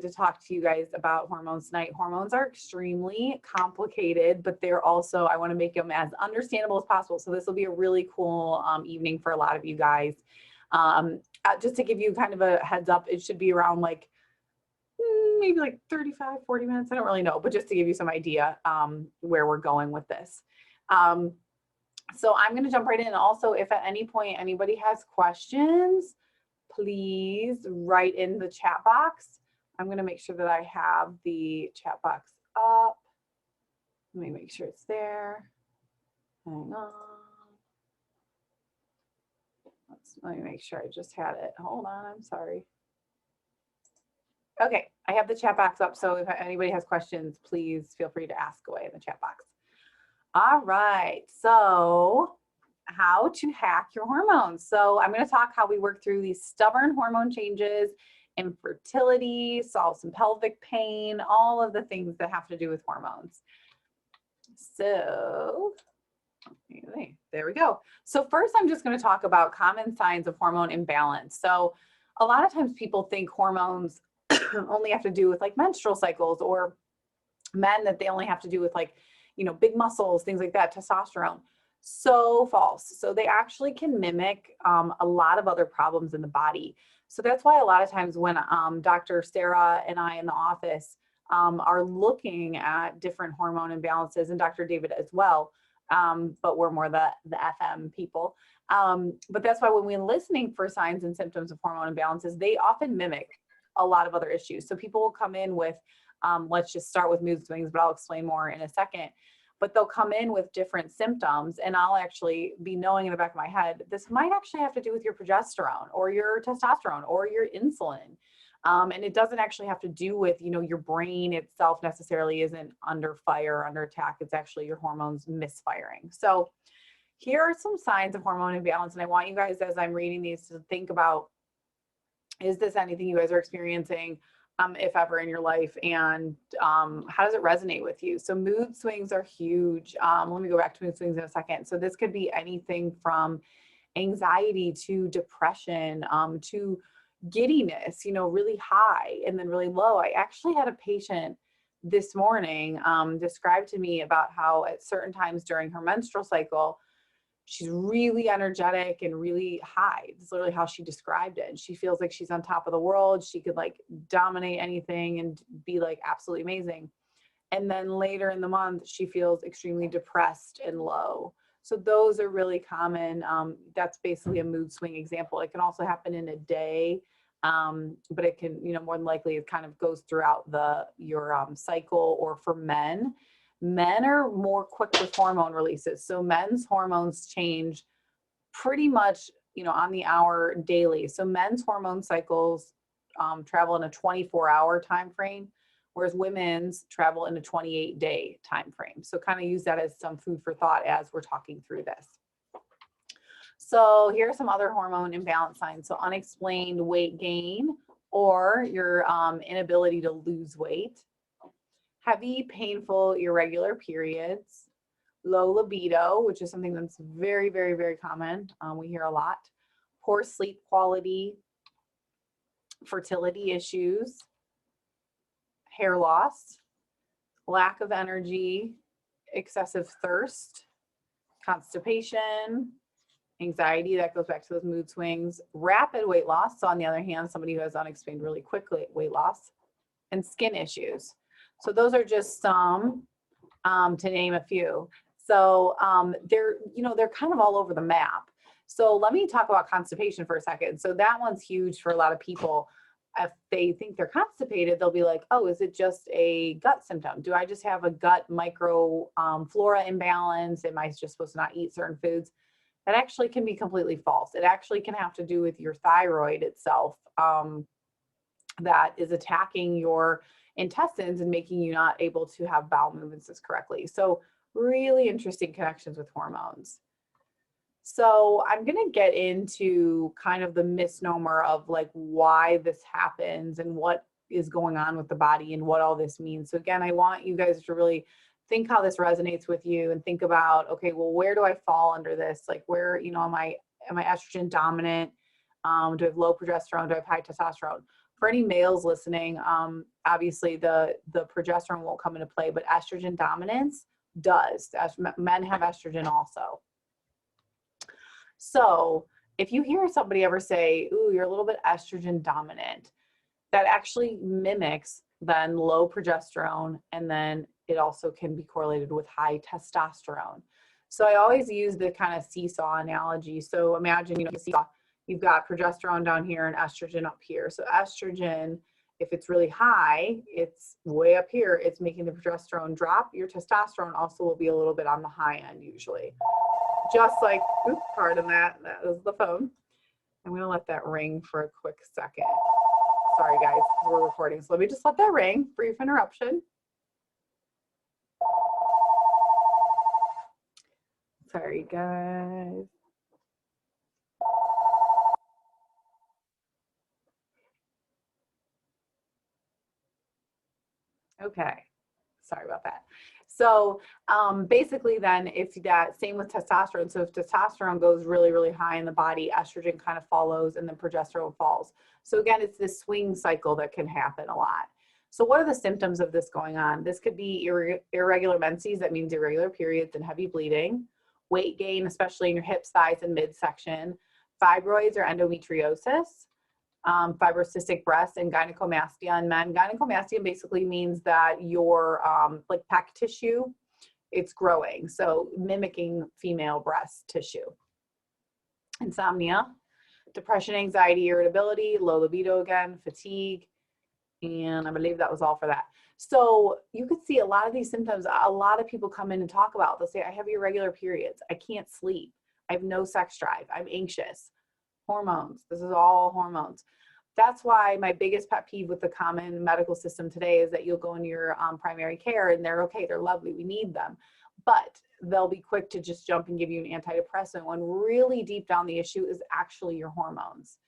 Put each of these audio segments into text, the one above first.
to talk to you guys about hormones tonight. Hormones are extremely complicated, but they're also, I want to make them as understandable as possible. So this will be a really cool evening for a lot of you guys. Just to give you kind of a heads up, it should be around like maybe like 35, 40 minutes. I don't really know, but just to give you some idea where we're going with this. So I'm going to jump right in. Also, if at any point anybody has questions, please write in the chat box. I'm going to make sure that I have the chat box up. Let me make sure it's there. Hang on. Let me make sure I just had it. Hold on, I'm sorry. Okay, I have the chat box up, so if anybody has questions, please feel free to ask away in the chat box. All right, so how to hack your hormones. So I'm going to talk how we work through these stubborn hormone changes, infertility, solve some pelvic pain, all of the things that have to do with hormones. So there we go. So first, I'm just going to talk about common signs of hormone imbalance. So a lot of times people think hormones only have to do with like menstrual cycles, or men that they only have to do with like, you know, big muscles, things like that, testosterone. So false. So they actually can mimic a lot of other problems in the body. So that's why a lot of times when Dr. Sarah and I in the office are looking at different hormone imbalances, and Dr. David as well, but we're more the FM people. But that's why when we're listening for signs and symptoms of hormone imbalances, they often mimic a lot of other issues. So people will come in with, let's just start with mood swings, but I'll explain more in a second. But they'll come in with different symptoms, and I'll actually be knowing in the back of my head, this might actually have to do with your progesterone or your testosterone or your insulin. And it doesn't actually have to do with, you know, your brain itself necessarily isn't under fire, under attack. It's actually your hormones misfiring. So here are some signs of hormone imbalance. And I want you guys, as I'm reading these, to think about, is this anything you guys are experiencing, if ever in your life, and how does it resonate with you? So mood swings are huge. Let me go back to mood swings in a second. So this could be anything from anxiety to depression, to giddiness, you know, really high and then really low. I actually had a patient this morning describe to me about how at certain times during her menstrual cycle, she's really energetic and really high. It's literally how she described it. And she feels like she's on top of the world. She could like dominate anything and be like absolutely amazing. And then later in the month, she feels extremely depressed and low. So those are really common. That's basically a mood swing example. It can also happen in a day, but it can, you know, more than likely it kind of goes throughout your cycle. Or for men, men are more quick with hormone releases. So men's hormones change pretty much, you know, on the hour daily. So men's hormone cycles travel in a 24-hour time frame, whereas women's travel in a 28-day time frame. So kind of use that as some food for thought as we're talking through this. So here are some other hormone imbalance signs. So unexplained weight gain, or your inability to lose weight. Heavy, painful, irregular periods. Low libido, which is something that's very, very, very common. We hear a lot. Poor sleep quality. Fertility issues. Hair loss. Lack of energy. Excessive thirst. Constipation. Anxiety, that goes back to those mood swings. Rapid weight loss. So on the other hand, somebody who has unexplained really quick weight loss. And skin issues. So those are just some, to name a few. So they're kind of all over the map. So let me talk about constipation for a second. So that one's huge for a lot of people. If they think they're constipated, they'll be like, oh, is it just a gut symptom? Do I just have a gut microflora imbalance? Am I just supposed to not eat certain foods? That actually can be completely false. It actually can have to do with your thyroid itself, that is attacking your intestines and making you not able to have bowel movements as correctly. So really interesting connections with hormones. So I'm going to get into kind of the misnomer of like why this happens and what is going on with the body and what all this means. So again, I want you guys to really think how this resonates with you and think about, okay, well, where do I fall under this? Like where, you know, am I estrogen dominant? Do I have low progesterone? Do I have high testosterone? For any males listening, obviously the progesterone won't come into play, but estrogen dominance does. Men have estrogen also. So if you hear somebody ever say, ooh, you're a little bit estrogen dominant, that actually mimics then low progesterone, and then it also can be correlated with high testosterone. So I always use the kind of seesaw analogy. So imagine, you know, seesaw, you've got progesterone down here and estrogen up here. So estrogen, if it's really high, it's way up here, it's making the progesterone drop. Your testosterone also will be a little bit on the high end usually. Just like, oops, pardon that, that was the phone. I'm gonna let that ring for a quick second. Sorry guys, we're recording, so let me just let that ring, brief interruption. Sorry guys. Okay, sorry about that. So basically then, if that, same with testosterone, so if testosterone goes really, really high in the body, estrogen kind of follows and then progesterone falls. So again, it's this swing cycle that can happen a lot. So what are the symptoms of this going on? This could be irregular menses, that means irregular periods and heavy bleeding, weight gain, especially in your hips, thighs, and midsection, fibroids or endometriosis, fibrocystic breasts, and gynecomastia in men. Gynecomastia basically means that your like pec tissue, it's growing, so mimicking female breast tissue. Insomnia, depression, anxiety, irritability, low libido again, fatigue, and I believe that was all for that. So you could see a lot of these symptoms, a lot of people come in and talk about, they'll say, I have irregular periods, I can't sleep, I have no sex drive, I'm anxious. Hormones, this is all hormones. That's why my biggest pet peeve with the common medical system today is that you'll go into your primary care and they're okay, they're lovely, we need them. But they'll be quick to just jump and give you an antidepressant when really deep down the issue is actually your hormones.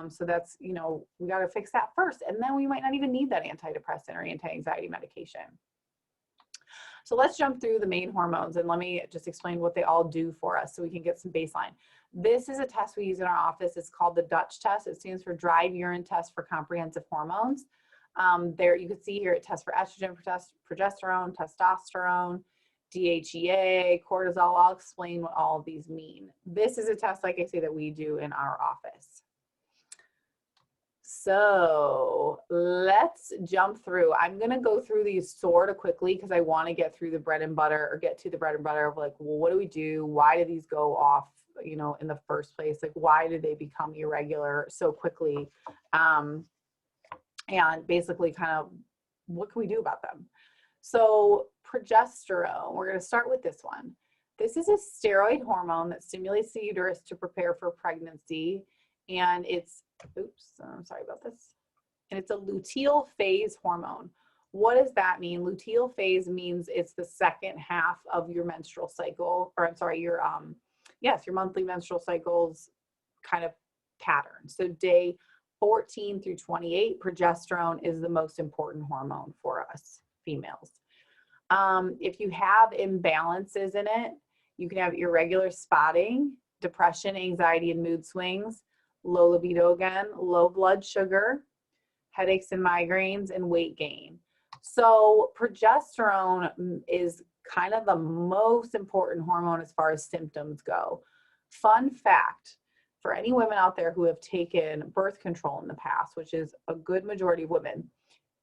So that's, you know, we got to fix that first. And then we might not even need that antidepressant or anti-anxiety medication. So let's jump through the main hormones and let me just explain what they all do for us so we can get some baseline. This is a test we use in our office. It's called the Dutch test. It stands for Dried Urine Test for Comprehensive Hormones. There you can see here it tests for estrogen, progesterone, testosterone, DHEA, cortisol. I'll explain what all of these mean. This is a test, like I say, that we do in our office. So let's jump through. I'm going to go through these sort of quickly because I want to get through the bread and butter, or get to the bread and butter of like, well, what do we do? Why do these go off, you know, in the first place? Like, why did they become irregular so quickly? And basically kind of what can we do about them? So progesterone, we're going to start with this one. This is a steroid hormone that stimulates the uterus to prepare for pregnancy. And it's, oops, I'm sorry about this. And it's a luteal phase hormone. What does that mean? Luteal phase means it's the second half of your menstrual cycle, or I'm sorry, your, yes, your monthly menstrual cycles kind of pattern. So day 14 through 28, progesterone is the most important hormone for us females. If you have imbalances in it, you can have irregular spotting, depression, anxiety, and mood swings, low libido again, low blood sugar, headaches and migraines, and weight gain. So progesterone is kind of the most important hormone as far as symptoms go. Fun fact, for any women out there who have taken birth control in the past, which is a good majority of women,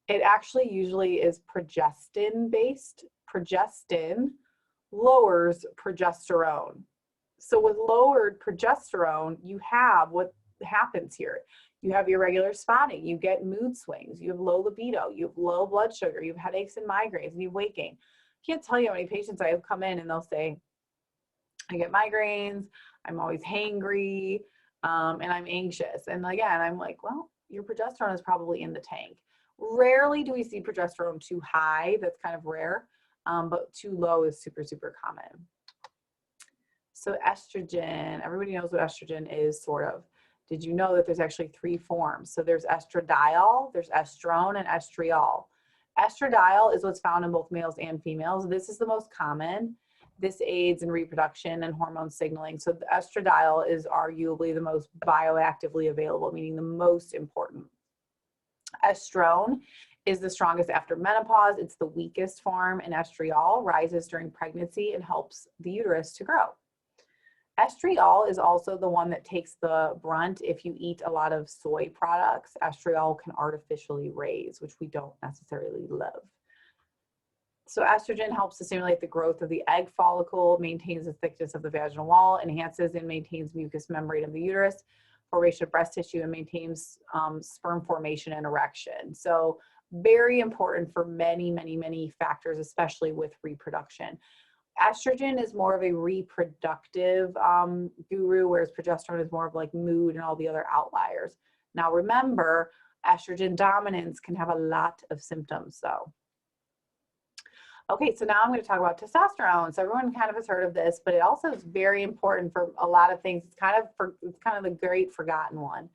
it actually usually is progestin based. Progestin lowers progesterone. So with lowered progesterone, you have what happens here. You have irregular spotting, you get mood swings, you have low libido, you have low blood sugar, you have headaches and migraines, and you have weight gain. I can't tell you how many patients I have come in and they'll say, I get migraines, I'm always hangry, and I'm anxious. And again, I'm like, well, your progesterone is probably in the tank. Rarely do we see progesterone too high, that's kind of rare, but too low is super, super common. So estrogen, everybody knows what estrogen is, sort of. Did you know that there's actually 3 forms? So there's estradiol, there's estrone, and estriol. Estradiol is what's found in both males and females. This is the most common. This aids in reproduction and hormone signaling. So the estradiol is arguably the most bioactively available, meaning the most important. Estrone is the strongest after menopause. It's the weakest form, and estriol rises during pregnancy and helps the uterus to grow. Estriol is also the one that takes the brunt if you eat a lot of soy products. Estriol can artificially raise, which we don't necessarily love. So estrogen helps to stimulate the growth of the egg follicle, maintains the thickness of the vaginal wall, enhances and maintains mucous membrane of the uterus, formation of breast tissue, and maintains sperm formation and erection. So very important for many, many, many factors, especially with reproduction. Estrogen is more of a reproductive guru, whereas progesterone is more of like mood and all the other outliers. Now remember, estrogen dominance can have a lot of symptoms though. Okay, so now I'm going to talk about testosterone. So everyone kind of has heard of this, but it also is very important for a lot of things. It's kind of the great forgotten one.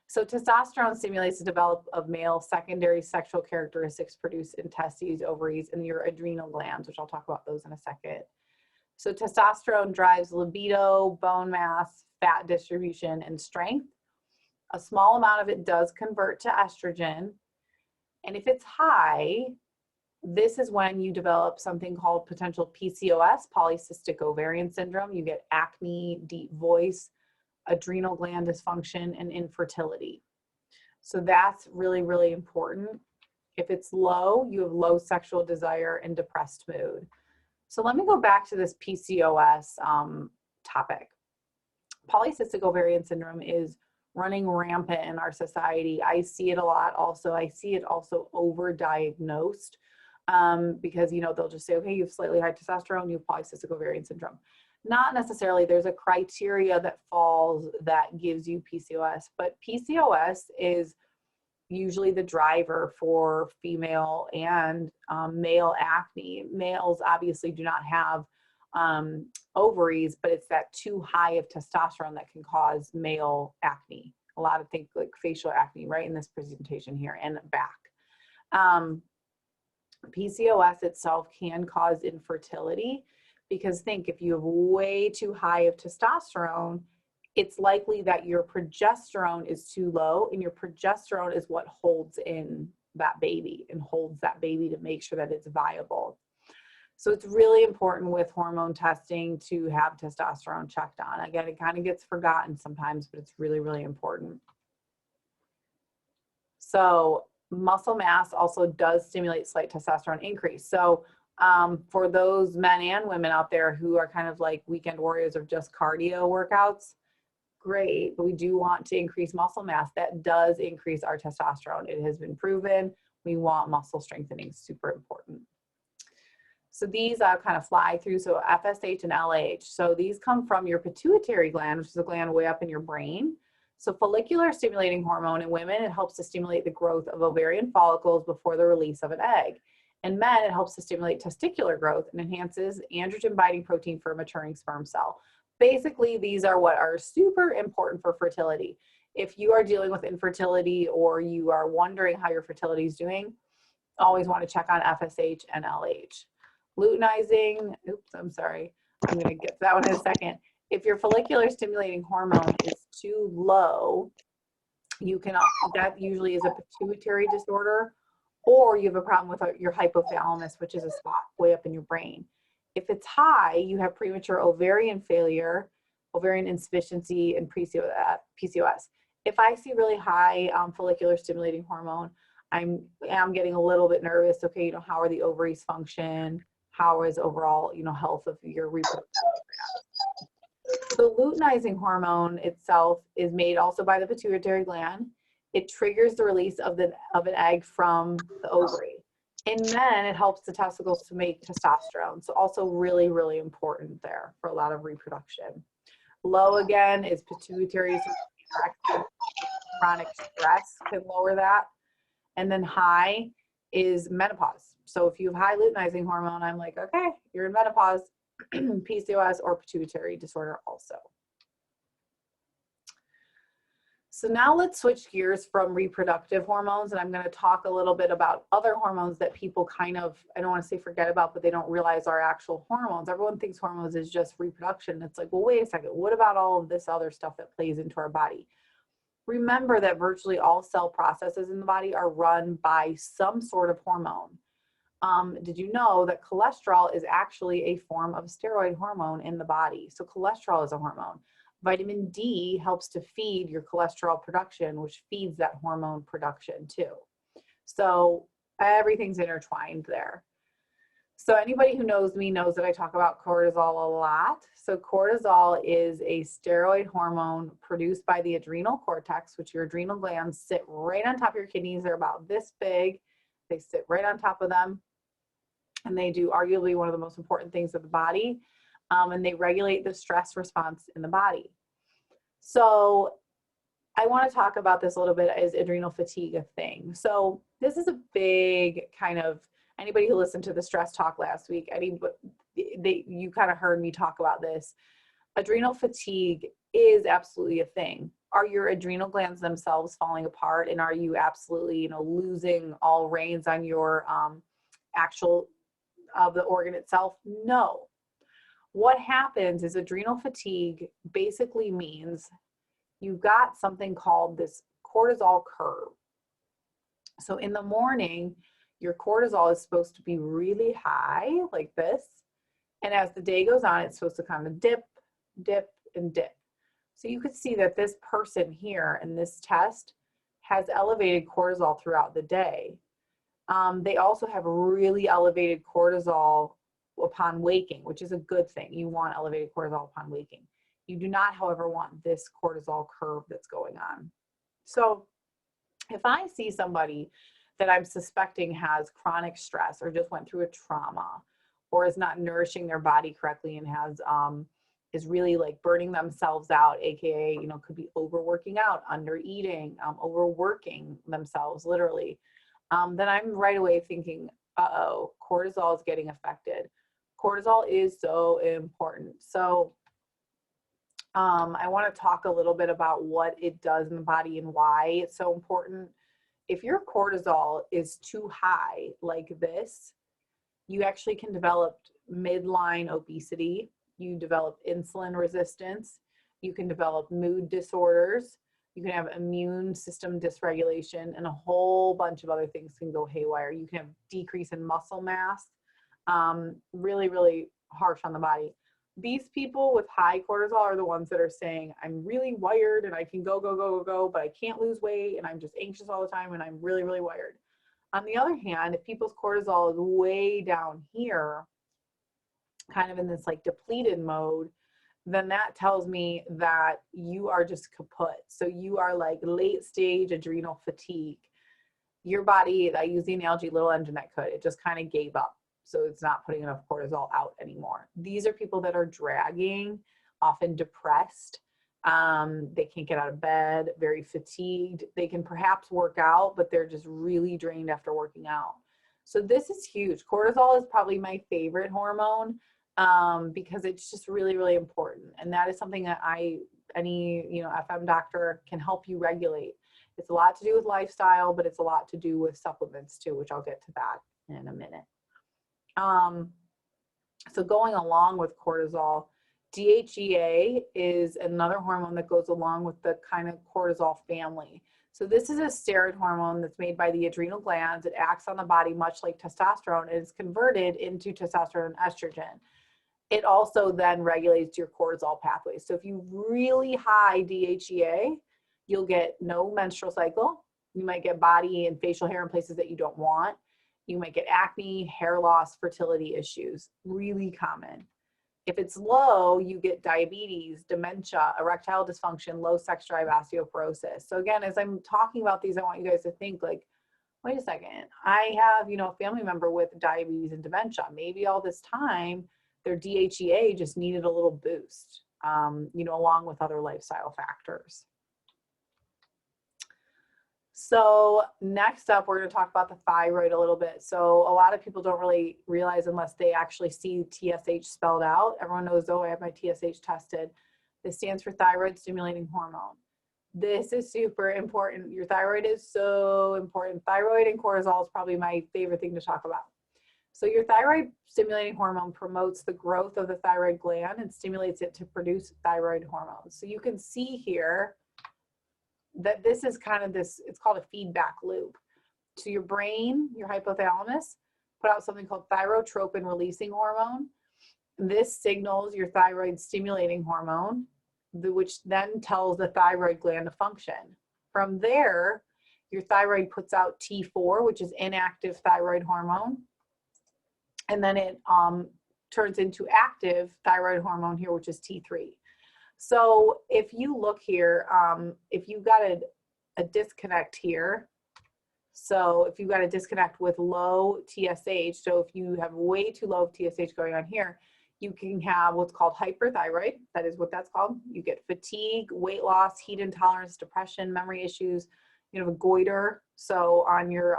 So testosterone stimulates the development of male secondary sexual characteristics produced in testes, ovaries, and your adrenal glands, which I'll talk about those in a second. So testosterone drives libido, bone mass, fat distribution, and strength. A small amount of it does convert to estrogen. And if it's high, this is when you develop something called potential PCOS, polycystic ovarian syndrome. You get acne, deep voice, adrenal gland dysfunction, and infertility. So that's really, really important. If it's low, you have low sexual desire and depressed mood. So let me go back to this PCOS topic. Polycystic ovarian syndrome is running rampant in our society. I see it a lot also. I see it also overdiagnosed because, they'll just say, okay, you have slightly high testosterone, you have polycystic ovarian syndrome. Not necessarily. There's a criteria that falls that gives you PCOS, but PCOS is usually the driver for female and male acne. Males obviously do not have ovaries, but it's that too high of testosterone that can cause male acne. A lot of things like facial acne, right, in this presentation here, and back. PCOS itself can cause infertility. Because think, if you have way too high of testosterone, it's likely that your progesterone is too low, and your progesterone is what holds in that baby and holds that baby to make sure that it's viable. So it's really important with hormone testing to have testosterone checked on. Again, it kind of gets forgotten sometimes, but it's really, really important. So muscle mass also does stimulate slight testosterone increase. So for those men and women out there who are kind of like weekend warriors of just cardio workouts, great, but we do want to increase muscle mass. That does increase our testosterone. It has been proven. We want muscle strengthening, super important. So these kind of fly through, so FSH and LH. So these come from your pituitary gland, which is a gland way up in your brain. So follicular stimulating hormone in women, it helps to stimulate the growth of ovarian follicles before the release of an egg. In men, it helps to stimulate testicular growth and enhances androgen-binding protein for a maturing sperm cell. Basically, these are what are super important for fertility. If you are dealing with infertility or you are wondering how your fertility is doing, always want to check on FSH and LH. Luteinizing, I'm going to get to that one in a second. If your follicular stimulating hormone is too low, that usually is a pituitary disorder, or you have a problem with your hypothalamus, which is a spot way up in your brain. If it's high, you have premature ovarian failure, ovarian insufficiency, and PCOS. If I see really high follicular stimulating hormone, I am getting a little bit nervous. Okay, how are the ovaries function? How is overall, health of your reproductive? The luteinizing hormone itself is made also by the pituitary gland. It triggers the release of an egg from the ovary. In men, it helps the testicles to make testosterone. So also really, really important there for a lot of reproduction. Low, again, is pituitary. So chronic stress can lower that. And then high is menopause. So if you have high luteinizing hormone, I'm like, okay, you're in menopause, PCOS or pituitary disorder also. So now let's switch gears from reproductive hormones, and I'm going to talk a little bit about other hormones that people kind of, I don't want to say forget about, but they don't realize are actual hormones. Everyone thinks hormones is just reproduction. It's like, well, wait a second, what about all of this other stuff that plays into our body? Remember that virtually all cell processes in the body are run by some sort of hormone. Did you know that cholesterol is actually a form of steroid hormone in the body? So cholesterol is a hormone. Vitamin D helps to feed your cholesterol production, which feeds that hormone production too. So everything's intertwined there. So anybody who knows me knows that I talk about cortisol a lot. So cortisol is a steroid hormone produced by the adrenal cortex, which your adrenal glands sit right on top of your kidneys. They're about this big. They sit right on top of them. And they do arguably one of the most important things of the body. And they regulate the stress response in the body. So I want to talk about this a little bit as adrenal fatigue a thing. So this is a big kind of, anybody who listened to the stress talk last week, you kind of heard me talk about this. Adrenal fatigue is absolutely a thing. Are your adrenal glands themselves falling apart, and are you absolutely, losing all reins on your actual of the organ itself? No. What happens is adrenal fatigue basically means you've got something called this cortisol curve. So in the morning, your cortisol is supposed to be really high, like this. And as the day goes on, it's supposed to kind of dip, dip, and dip. So you could see that this person here in this test has elevated cortisol throughout the day. They also have really elevated cortisol upon waking, which is a good thing. You want elevated cortisol upon waking. You do not, however, want this cortisol curve that's going on. So if I see somebody that I'm suspecting has chronic stress or just went through a trauma or is not nourishing their body correctly and has is really like burning themselves out, aka could be overworking out, under eating, overworking themselves literally, then I'm right away thinking, uh-oh, cortisol is getting affected. Cortisol is so important. So I want to talk a little bit about what it does in the body and why it's so important. If your cortisol is too high like this, you actually can develop midline obesity. You develop insulin resistance. You can develop mood disorders. You can have immune system dysregulation, and a whole bunch of other things can go haywire. You can have decrease in muscle mass, really, really harsh on the body. These people with high cortisol are the ones that are saying, I'm really wired and I can go, but I can't lose weight and I'm just anxious all the time and I'm really, really wired. On the other hand, if people's cortisol is way down here, kind of in this like depleted mode, then that tells me that you are just kaput. So you are like late stage adrenal fatigue. Your body, I use the analogy little engine that could, it just kind of gave up. So it's not putting enough cortisol out anymore. These are people that are dragging, often depressed. They can't get out of bed, very fatigued. They can perhaps work out, but they're just really drained after working out. So this is huge. Cortisol is probably my favorite hormone because it's just really, really important. And that is something that any FM doctor can help you regulate. It's a lot to do with lifestyle, but it's a lot to do with supplements too, which I'll get to that in a minute. So going along with cortisol, DHEA is another hormone that goes along with the kind of cortisol family. So this is a steroid hormone that's made by the adrenal glands. It acts on the body much like testosterone. It is converted into testosterone and estrogen. It also then regulates your cortisol pathways. So if you really high DHEA, you'll get no menstrual cycle. You might get body and facial hair in places that you don't want. You might get acne, hair loss, fertility issues, really common. If it's low, you get diabetes, dementia, erectile dysfunction, low sex drive, osteoporosis. So again, as I'm talking about these, I want you guys to think like, wait a second, I have, a family member with diabetes and dementia. Maybe all this time, their DHEA just needed a little boost, along with other lifestyle factors. So next up, we're going to talk about the thyroid a little bit. So a lot of people don't really realize unless they actually see TSH spelled out. Everyone knows, oh, I have my TSH tested. This stands for thyroid stimulating hormone. This is super important. Your thyroid is so important. Thyroid and cortisol is probably my favorite thing to talk about. So your thyroid stimulating hormone promotes the growth of the thyroid gland and stimulates it to produce thyroid hormones. So you can see here, that this is kind of this, it's called a feedback loop. So your brain, your hypothalamus, put out something called thyrotropin releasing hormone. This signals your thyroid stimulating hormone, which then tells the thyroid gland to function. From there, your thyroid puts out T4, which is inactive thyroid hormone. And then it turns into active thyroid hormone here, which is T3. So if you look here, if you've got a disconnect here, so if you've got a disconnect with low TSH, so if you have way too low of TSH going on here, you can have what's called hyperthyroid. That is what that's called. You get fatigue, weight loss, heat intolerance, depression, memory issues, you know, a goiter. So on your,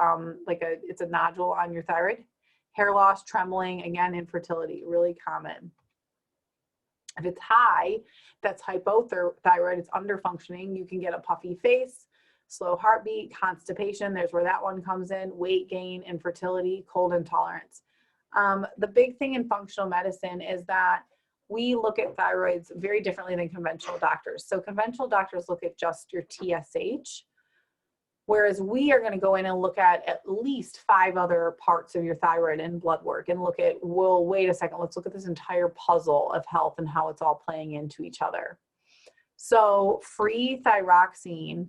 it's a nodule on your thyroid. Hair loss, trembling, again, infertility, really common. If it's high, that's hypothyroid, it's underfunctioning. You can get a puffy face, slow heartbeat, constipation. There's where that one comes in, weight gain, infertility, cold intolerance. The big thing in functional medicine is that we look at thyroids very differently than conventional doctors. So conventional doctors look at just your TSH, whereas we are going to go in and look at least 5 other parts of your thyroid in blood work and look at, well, wait a second, let's look at this entire puzzle of health and how it's all playing into each other. So free thyroxine,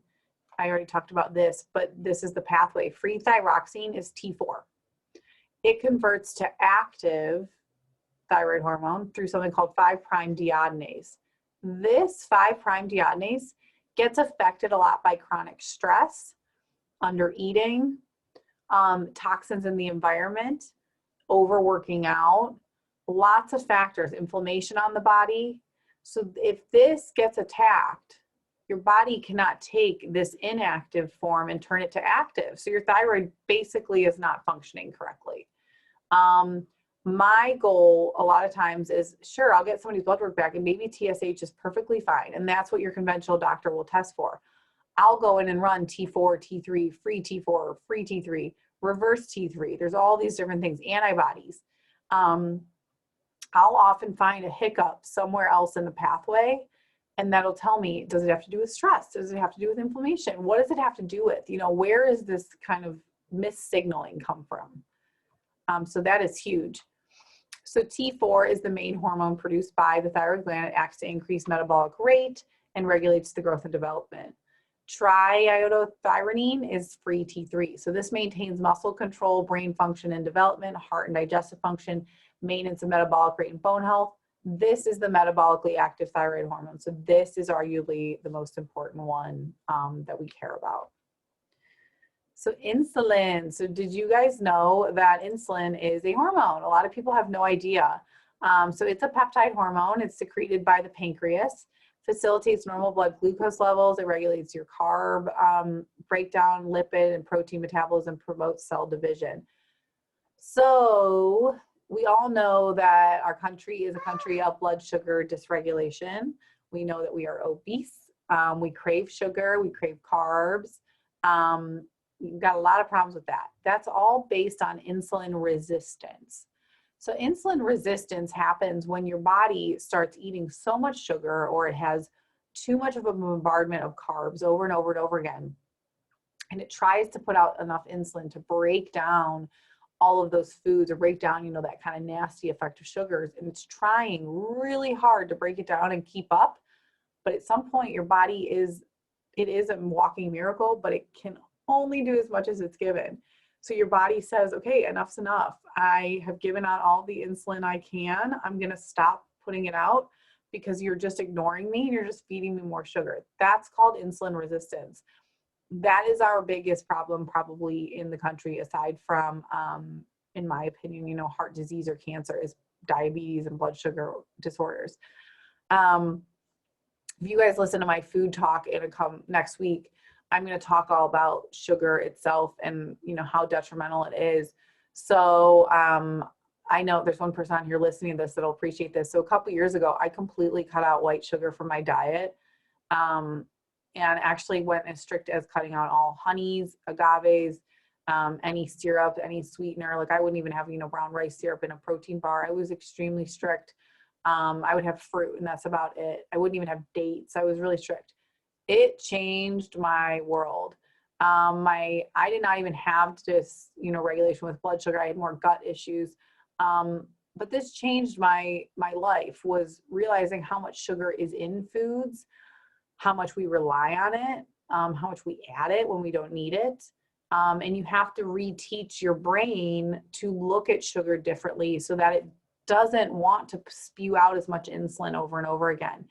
I already talked about this, but this is the pathway. Free thyroxine is T4. It converts to active thyroid hormone through something called 5' deiodinase. This 5' deiodinase gets affected a lot by chronic stress, under eating, toxins in the environment, overworking out, lots of factors, inflammation on the body. So if this gets attacked, your body cannot take this inactive form and turn it to active. So your thyroid basically is not functioning correctly. My goal a lot of times is, sure, I'll get somebody's blood work back and maybe TSH is perfectly fine. And that's what your conventional doctor will test for. I'll go in and run T4, T3, free T3, reverse T3. There's all these different things, antibodies. I'll often find a hiccup somewhere else in the pathway, and that'll tell me, does it have to do with stress? Does it have to do with inflammation? What does it have to do with? You know, where is this kind of missignaling come from? So that is huge. So T4 is the main hormone produced by the thyroid gland. It acts to increase metabolic rate and regulates the growth and development. Triiodothyronine is free T3. So this maintains muscle control, brain function and development, heart and digestive function, maintenance of metabolic rate and bone health. This is the metabolically active thyroid hormone. So this is arguably the most important one that we care about. So insulin. So did you guys know that insulin is a hormone? A lot of people have no idea. So it's a peptide hormone. It's secreted by the pancreas, facilitates normal blood glucose levels. It regulates your carb breakdown, lipid and protein metabolism, promotes cell division. So we all know that our country is a country of blood sugar dysregulation. We know that we are obese. We crave sugar. We crave carbs. You've got a lot of problems with that. That's all based on insulin resistance. So insulin resistance happens when your body starts eating so much sugar, or it has too much of a bombardment of carbs over and over and over again. And it tries to put out enough insulin to break down all of those foods, or break down, you know, that kind of nasty effect of sugars. And it's trying really hard to break it down and keep up. But at some point your body it is a walking miracle, but it can only do as much as it's given. So your body says, okay, enough's enough. I have given out all the insulin I can. I'm going to stop putting it out because you're just ignoring me and you're just feeding me more sugar. That's called insulin resistance. That is our biggest problem probably in the country, aside from, in my opinion, you know, heart disease or cancer, is diabetes and blood sugar disorders. If you guys listen to my food talk next week, I'm going to talk all about sugar itself and, you know, how detrimental it is. So I know there's one person on here listening to this that'll appreciate this. So a couple years ago, I completely cut out white sugar from my diet, and actually went as strict as cutting out all honeys, agaves, any syrup, any sweetener. Like I wouldn't even have, you know, brown rice syrup in a protein bar. I was extremely strict. I would have fruit and that's about it. I wouldn't even have dates. I was really strict. It changed my world. I did not even have this, regulation with blood sugar. I had more gut issues. But this changed my life, was realizing how much sugar is in foods, how much we rely on it, how much we add it when we don't need it. And you have to reteach your brain to look at sugar differently so that it doesn't want to spew out as much insulin over and over again.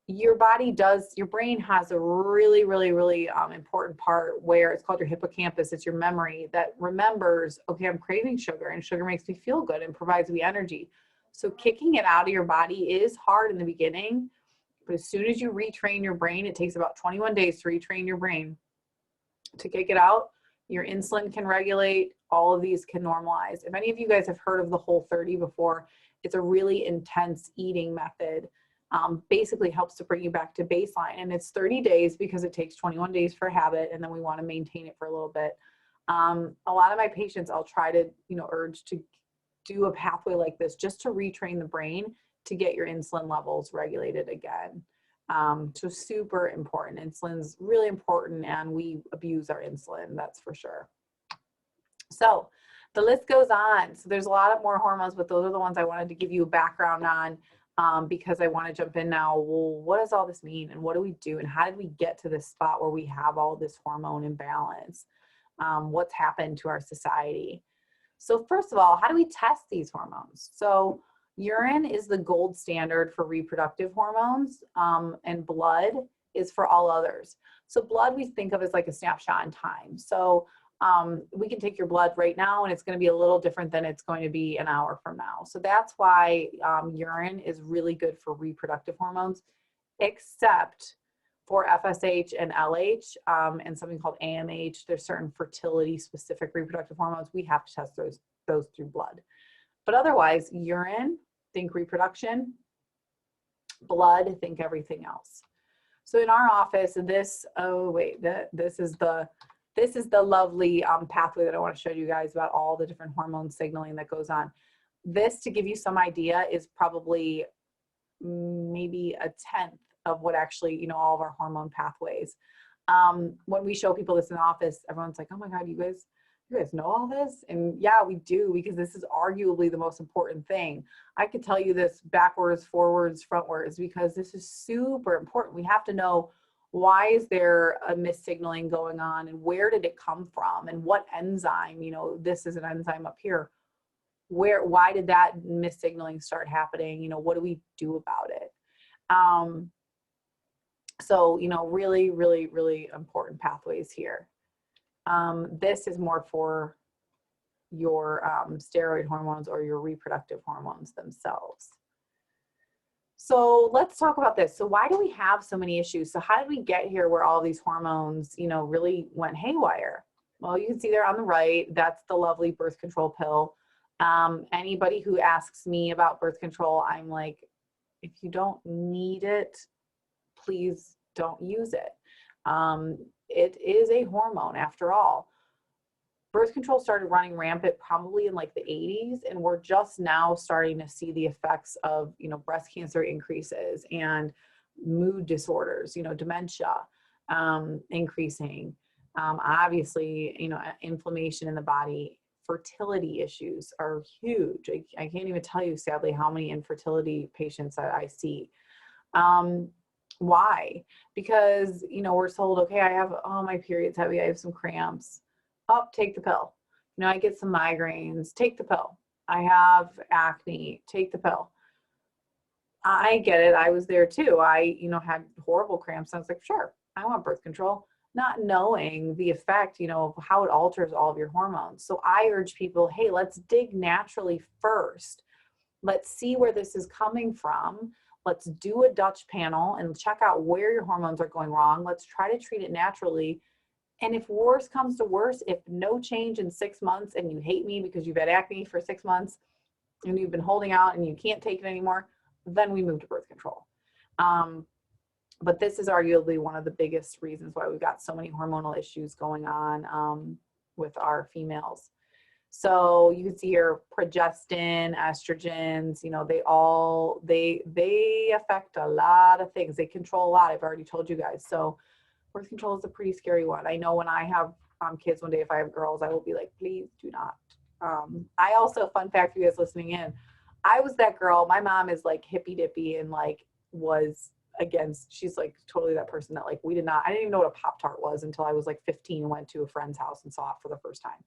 Your brain has a really, really, really important part where it's called your hippocampus. It's your memory that remembers, okay, I'm craving sugar and sugar makes me feel good and provides me energy. So kicking it out of your body is hard in the beginning, but as soon as you retrain your brain, it takes about 21 days to retrain your brain to kick it out. Your insulin can regulate, all of these can normalize. If any of you guys have heard of the Whole30 before, it's a really intense eating method. Basically helps to bring you back to baseline, and it's 30 days because it takes 21 days for habit, and then we want to maintain it for a little bit. A lot of my patients, I'll try to, urge to do a pathway like this just to retrain the brain to get your insulin levels regulated again. So super important. Insulin's really important, and we abuse our insulin, that's for sure. So the list goes on. So there's a lot of more hormones, but those are the ones I wanted to give you a background on. Because I want to jump in now. Well, what does all this mean, and what do we do, and how did we get to this spot where we have all this hormone imbalance? What's happened to our society? So first of all, how do we test these hormones? So urine is the gold standard for reproductive hormones, and blood is for all others. So blood we think of as like a snapshot in time. So we can take your blood right now and it's going to be a little different than it's going to be an hour from now. So that's why urine is really good for reproductive hormones, except for FSH and LH and something called AMH. There's certain fertility specific reproductive hormones. We have to test those through blood. But otherwise, urine, think reproduction, blood, think everything else. So in our office, this is the lovely pathway that I want to show you guys about all the different hormone signaling that goes on. This, to give you some idea, is probably maybe a 1/10 of what actually, all of our hormone pathways. When we show people this in the office, everyone's like, oh my God, you guys know all this? And yeah, we do, because this is arguably the most important thing. I could tell you this backwards, forwards, frontwards, because this is super important. We have to know, why is there a missignaling going on, and where did it come from, and what enzyme, this is an enzyme up here. Why did that missignaling start happening? What do we do about it? So, really, really, really important pathways here. This is more for your steroid hormones or your reproductive hormones themselves. So let's talk about this. So why do we have so many issues? So how did we get here where all these hormones, really went haywire? Well, you can see there on the right, that's the lovely birth control pill. Anybody who asks me about birth control, I'm like, if you don't need it, please don't use it. It is a hormone after all. Birth control started running rampant probably in like the 80s, and we're just now starting to see the effects of, breast cancer increases and mood disorders, dementia increasing. Obviously, inflammation in the body, fertility issues are huge. I can't even tell you, sadly, how many infertility patients that I see. Why? Because, we're told, okay, I have, my period's heavy, I have some cramps. Oh, take the pill. I get some migraines, take the pill. I have acne, take the pill. I get it. I was there too. I, had horrible cramps. I was like, sure, I want birth control, not knowing the effect, of how it alters all of your hormones. So I urge people, hey, let's dig naturally first. Let's see where this is coming from. Let's do a Dutch panel and check out where your hormones are going wrong. Let's try to treat it naturally. And if worse comes to worse, if no change in 6 months and you hate me because you've had acne for 6 months and you've been holding out and you can't take it anymore, then we move to birth control. But this is arguably one of the biggest reasons why we've got so many hormonal issues going on with our females. So you can see here progestin, estrogens, you know, they affect a lot of things. They control a lot. I've already told you guys. So birth control is a pretty scary one. I know when I have kids one day, if I have girls, I will be like, please do not. I also, fun fact for you guys listening in, I was that girl. My mom is like hippy dippy and like was against, she's like totally that person that like I didn't even know what a Pop-Tart was until I was like 15 and went to a friend's house and saw it for the first time.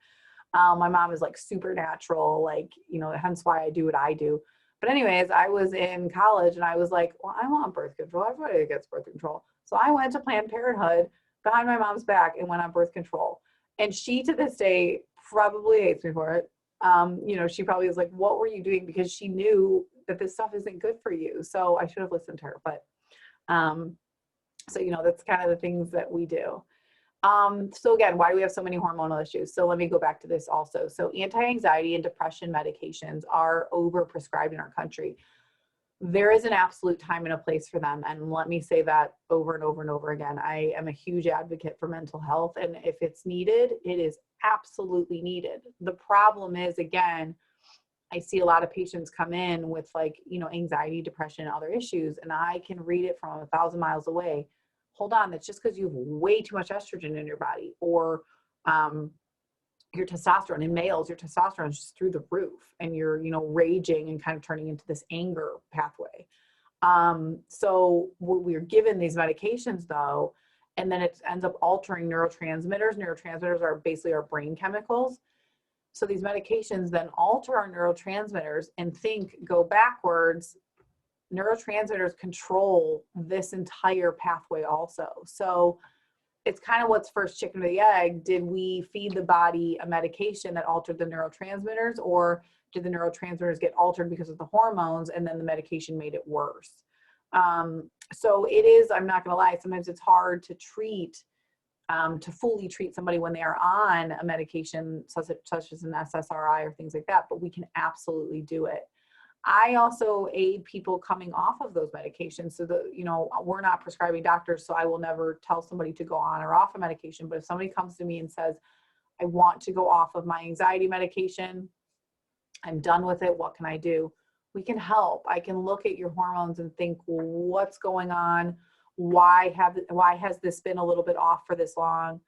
My mom is like super natural, like, you know, hence why I do what I do. But anyways, I was in college and I was like, well, I want birth control. Everybody gets birth control. So I went to Planned Parenthood behind my mom's back and went on birth control. And she to this day probably hates me for it. You know, she probably was like, what were you doing? Because she knew that this stuff isn't good for you. So I should have listened to her. But so, you know, that's kind of the things that we do. So again, why do we have so many hormonal issues? So let me go back to this also. So anti-anxiety and depression medications are overprescribed in our country. There is an absolute time and a place for them. And let me say that over and over and over again. I am a huge advocate for mental health. And if it's needed, it is absolutely needed. The problem is, again, I see a lot of patients come in with like, you know, anxiety, depression, and other issues. And I can read it from 1,000 miles away. Hold on, that's just because you have way too much estrogen in your body, or your testosterone. In males, your testosterone is just through the roof and you're, you know, raging and kind of turning into this anger pathway. So we're given these medications though, and then it ends up altering neurotransmitters. Neurotransmitters are basically our brain chemicals. So these medications then alter our neurotransmitters and go backwards. Neurotransmitters control this entire pathway also. So it's kind of what's first, chicken or the egg. Did we feed the body a medication that altered the neurotransmitters, or did the neurotransmitters get altered because of the hormones and then the medication made it worse? So it is, I'm not going to lie, sometimes it's hard to treat, to fully treat somebody when they are on a medication such as an SSRI or things like that, but we can absolutely do it. I also aid people coming off of those medications. So you know, we're not prescribing doctors, so I will never tell somebody to go on or off a medication. But if somebody comes to me and says, I want to go off of my anxiety medication, I'm done with it, what can I do? We can help. I can look at your hormones and think, well, what's going on? Why has this been a little bit off for this long?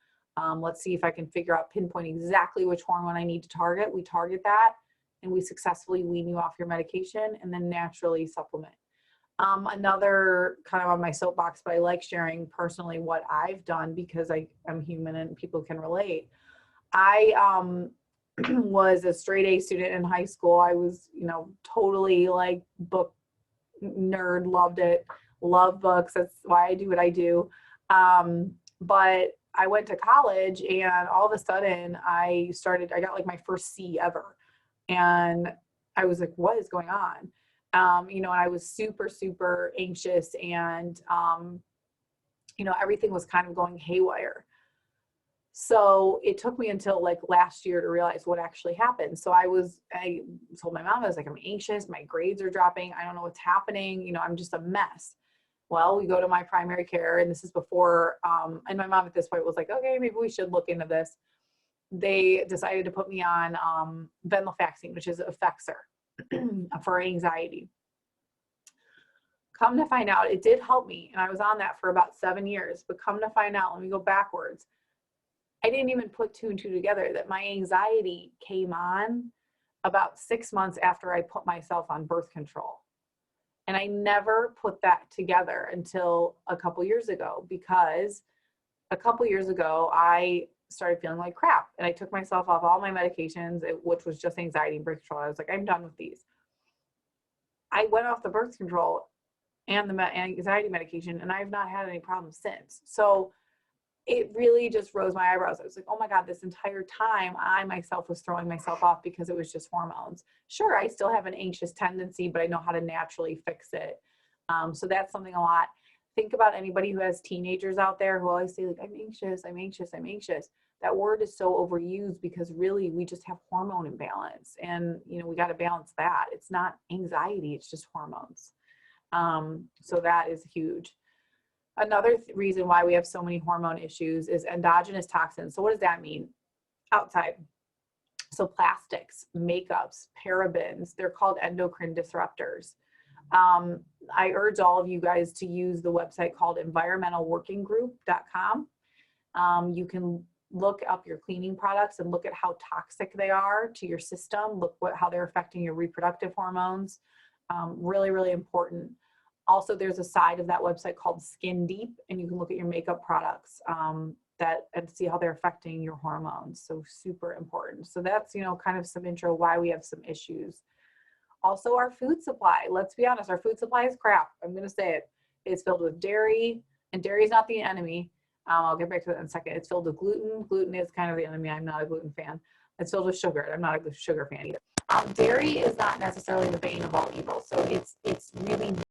Let's see if I can pinpoint exactly which hormone I need to target. We target that, and we successfully wean you off your medication and then naturally supplement. Another kind of on my soapbox, but I like sharing personally what I've done because I'm human and people can relate. I was a straight A student in high school. I was, you know, totally like book nerd, loved it, love books. That's why I do what I do. But I went to college and all of a sudden I got like my first C ever. And I was like, what is going on? You know, and I was super, super anxious and, you know, everything was kind of going haywire. So it took me until like last year to realize what actually happened. So I told my mom, I was like, I'm anxious. My grades are dropping. I don't know what's happening. You know, I'm just a mess. Well, we go to my primary care, and this is before, and my mom at this point was like, okay, maybe we should look into this. They decided to put me on venlafaxine, which is Effexor for anxiety. Come to find out, it did help me, and I was on that for about 7 years. But come to find out, let me go backwards. I didn't even put 2 and 2 together that my anxiety came on about 6 months after I put myself on birth control. And I never put that together until a couple years ago, because a couple years ago, I started feeling like crap. And I took myself off all my medications, which was just anxiety and birth control. I was like, I'm done with these. I went off the birth control and the anxiety medication, and I've not had any problems since. So it really just rose my eyebrows. I was like, oh my God, this entire time I myself was throwing myself off because it was just hormones. Sure, I still have an anxious tendency, but I know how to naturally fix it. So that's something a lot. Think about anybody who has teenagers out there who always say like, I'm anxious, I'm anxious, I'm anxious. That word is so overused because really we just have hormone imbalance, and you know, we got to balance that. It's not anxiety, it's just hormones. So that is huge. Another reason why we have so many hormone issues is endogenous toxins. So what does that mean? Outside. So plastics, makeups, parabens, they're called endocrine disruptors. I urge all of you guys to use the website called environmentalworkinggroup.com. You can look up your cleaning products and look at how toxic they are to your system. Look how they're affecting your reproductive hormones. Really, really important. Also, there's a side of that website called Skin Deep, and you can look at your makeup products and see how they're affecting your hormones. So super important. So that's, kind of some intro why we have some issues. Also, our food supply. Let's be honest, our food supply is crap. I'm going to say it. It's filled with dairy, and dairy is not the enemy. I'll get back to that in a second. It's filled with gluten. Gluten is kind of the enemy. I'm not a gluten fan. It's filled with sugar. I'm not a sugar fan either. Dairy is not necessarily the bane of all evil. So it's really